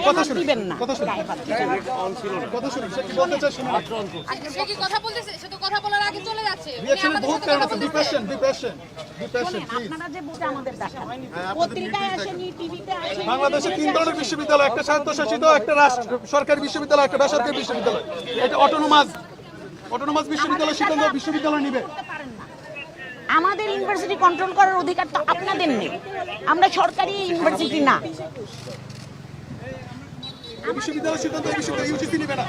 কথা শুনবেন না। সে কি কথা বলতেছে? সে তো কথা বলার আগে চলে যাচ্ছে। আপনারা যে বুঝে আমাদের দেখান, পত্রিকায় আসেনি, টিভিতে আসেনি। বাংলাদেশে 3 ধরনের বিশ্ববিদ্যালয়, একটা স্বায়ত্তশাসিত, একটা সরকারি বিশ্ববিদ্যালয়, একটা বেসরকারি বিশ্ববিদ্যালয়। এটা অটোনোমাস বিশ্ববিদ্যালয় সিদ্ধান্ত বিশ্ববিদ্যালয় নিবে। আমাদের ইউনিভার্সিটি কন্ট্রোল করার অধিকার তো আপনাদের নেই। আমরা সরকারি ইউনিভার্সিটি না। বিশ্ববিদ্যালয় সিদ্ধান্ত বিশ্ববিদ্যালয় ইউজিসি নিবে না,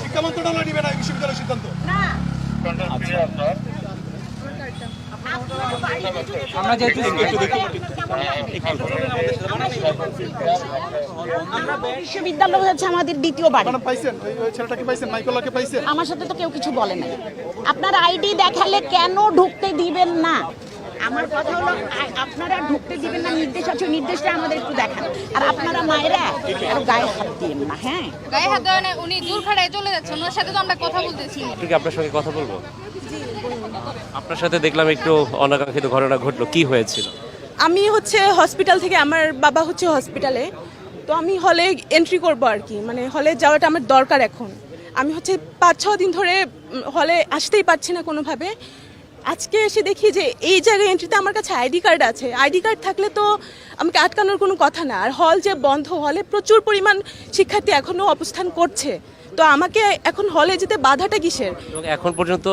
শিক্ষা মন্ত্রণালয় নিবে না এই বিশ্ববিদ্যালয় সিদ্ধান্ত। আমরা যেহেতু বিশ্ববিদ্যালয় হচ্ছে আমাদের দ্বিতীয় বাড়ি। পাইছেন ওই ছেলেটাকে পাইছেন, মাইকেলকে পাইছেন? আমার সাথে তো কেউ কিছু বলে নাই। আপনার আইডি দেখালে কেন ঢুকতে দিবেন না? আমার কথা হলো আপনারা ঢুকতে দিবেন না, নির্দেশ আছে, নির্দেশটা আমাদের একটু দেখান। আর আপনারা মায়েরা আর গায়ে হাত দিবেন না। হ্যাঁ, গায়ে হাত দেওয়া না, উনি দূর খাড়ায় চলে যাচ্ছেন, ওনার সাথে তো আমরা কথা বলতেছি। কি আপনার সঙ্গে কথা বলবো? আপনার সাথে দেখলাম একটু অনাকাঙ্ক্ষিত ঘটনা ঘটলো, কি হয়েছিল? আমি হচ্ছে হসপিটাল থেকে, আমার বাবা হচ্ছে হসপিটালে, তো আমি হলে এন্ট্রি করবো আর কি, মানে হলে যাওয়াটা আমার দরকার এখন। আমি হচ্ছে 5-6 দিন ধরে হলে আসতেই পারছি না কোনোভাবে। আজকে এসে দেখি যে এই জায়গায় এন্ট্রিতে আমার কাছে আইডি কার্ড আছে। আইডি কার্ড থাকলে তো আমাকে আটকানোর কোনো কথা না। আর হল যে বন্ধ, হলে প্রচুর পরিমাণ শিক্ষার্থী এখনও অবস্থান করছে, তো আমাকে এখন হলে যেতে বাধাটা কিসের? এখন পর্যন্ত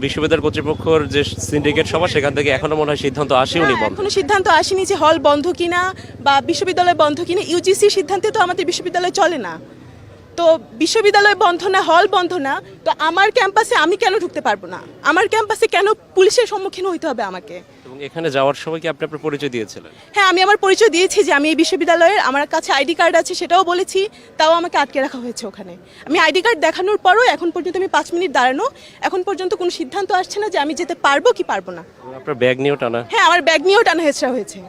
বিশ্ববিদ্যালয় কর্তৃপক্ষের যে সিন্ডিকেট সভা, সেখান থেকে এখনো মনে হয় সিদ্ধান্ত আসেনি। এখনো সিদ্ধান্ত আসেনি যে হল বন্ধ কিনা বা বিশ্ববিদ্যালয় বন্ধ কিনা। ইউজিসি সিদ্ধান্তে তো আমাদের বিশ্ববিদ্যালয় চলে না। তো বিশ্ববিদ্যালয় বন্ধ না, হল বন্ধ না, তো আমার ক্যাম্পাসে আমি কেন ঢুকতে পারবো না? আমার ক্যাম্পাসে কেন পুলিশের সম্মুখীন হইতে হবে আমাকে? এবং এখানে যাওয়ার সময় কি আপনি আপনার পরিচয় দিয়েছিলেন? হ্যাঁ, আমি আমার পরিচয় দিয়েছি যে আমি এই বিশ্ববিদ্যালয়ের, আমার কাছে আইডি কার্ড আছে, সেটাও বলেছি। তাও আমাকে আটকে রাখা হয়েছে ওখানে। আমি আইডি কার্ড দেখানোর পরও এখন পর্যন্ত আমি 5 মিনিট দাঁড়ানো, এখন পর্যন্ত কোনো সিদ্ধান্ত আসছে না যে আমি যেতে পারবো কি পারবো না। আপনার ব্যাগ নিয়েও টানা? হ্যাঁ, আমার ব্যাগ নিয়েও টানা হেঁচড়া হয়েছে।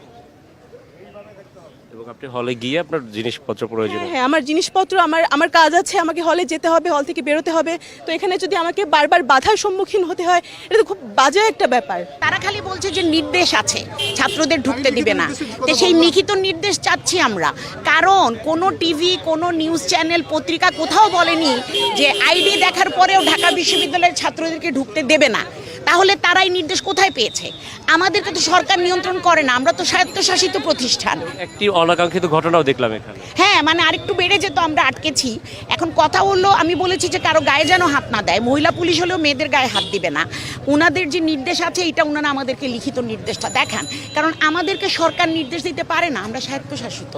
এবং আপনি হলে গিয়ে আপনার জিনিসপত্র প্রয়োজন? হ্যাঁ, আমার জিনিসপত্র, আমার কাজ আছে, আমাকে হলে যেতে হবে, হল থেকে বেরোতে হবে। তো এখানে যদি আমাকে বারবার বাধার সম্মুখীন হতে হয়, এটা তো খুব বাজে একটা ব্যাপার। তারা খালি বলছে যে নির্দেশ আছে, ছাত্রদের ঢুকতে দিবে না। তো সেই লিখিত নির্দেশ চাচ্ছি আমরা, কারণ কোনো টিভি, কোনো নিউজ চ্যানেল, পত্রিকা কোথাও বলেনি যে আইডি দেখার পরেও ঢাকা বিশ্ববিদ্যালয়ের ছাত্রদেরকে ঢুকতে দেবে না। তাহলে তারা এই নির্দেশ কোথায় পেয়েছে? আমাদেরকে তো সরকার নিয়ন্ত্রণ করে না, আমরা তো স্বায়ত্তশাসিত প্রতিষ্ঠান। একটি অনাকাঙ্ক্ষিত ঘটনাও দেখলাম এখানে। হ্যাঁ, মানে আরেকটু বেড়ে যেত, আমরা আটকেছি। এখন কথা হলো, আমি বলেছি যে কারো গায়ে যেন হাত না দেয়। মহিলা পুলিশ হলেও মেয়েদের গায়ে হাত দিবে না। ওনাদের যে নির্দেশ আছে, এটা ওনারা আমাদেরকে লিখিত নির্দেশটা দেখান, কারণ আমাদেরকে সরকার নির্দেশ দিতে পারে না, আমরা স্বায়ত্তশাসিত।